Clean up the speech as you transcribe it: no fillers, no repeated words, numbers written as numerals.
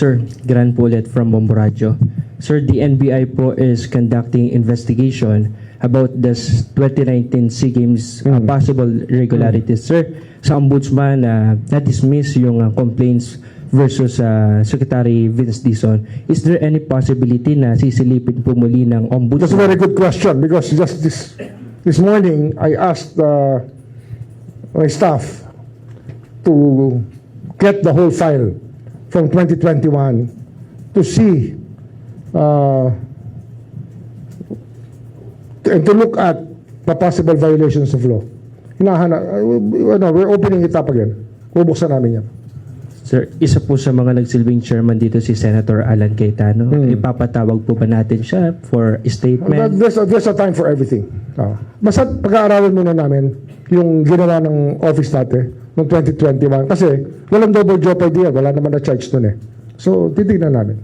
Sir, Gran Pulet from Bombo Radio. Sir, the NBI po is conducting investigation about the 2019 SEA Games possible irregularities. Sir, sa ombudsman na-dismiss yung complaints versus Secretary Vince Dizon. Is there any possibility na sisilipin po muli ng ombudsman? That's a very good question because just this morning I asked my staff to get the whole file from 2021 to see and to look at the possible violations of law. We're opening it up again. Bubuksan namin yan. Sir, isa po sa mga nagsilbing chairman dito si Senator Alan Cayetano. Ipapatawag po ba natin siya for statement? There's a time for everything. Basta pag-aaralan muna namin yung ginawa ng office natin noong 2021 kasi walang double jeopardy yan. Wala naman na charge nun eh. So, titignan namin.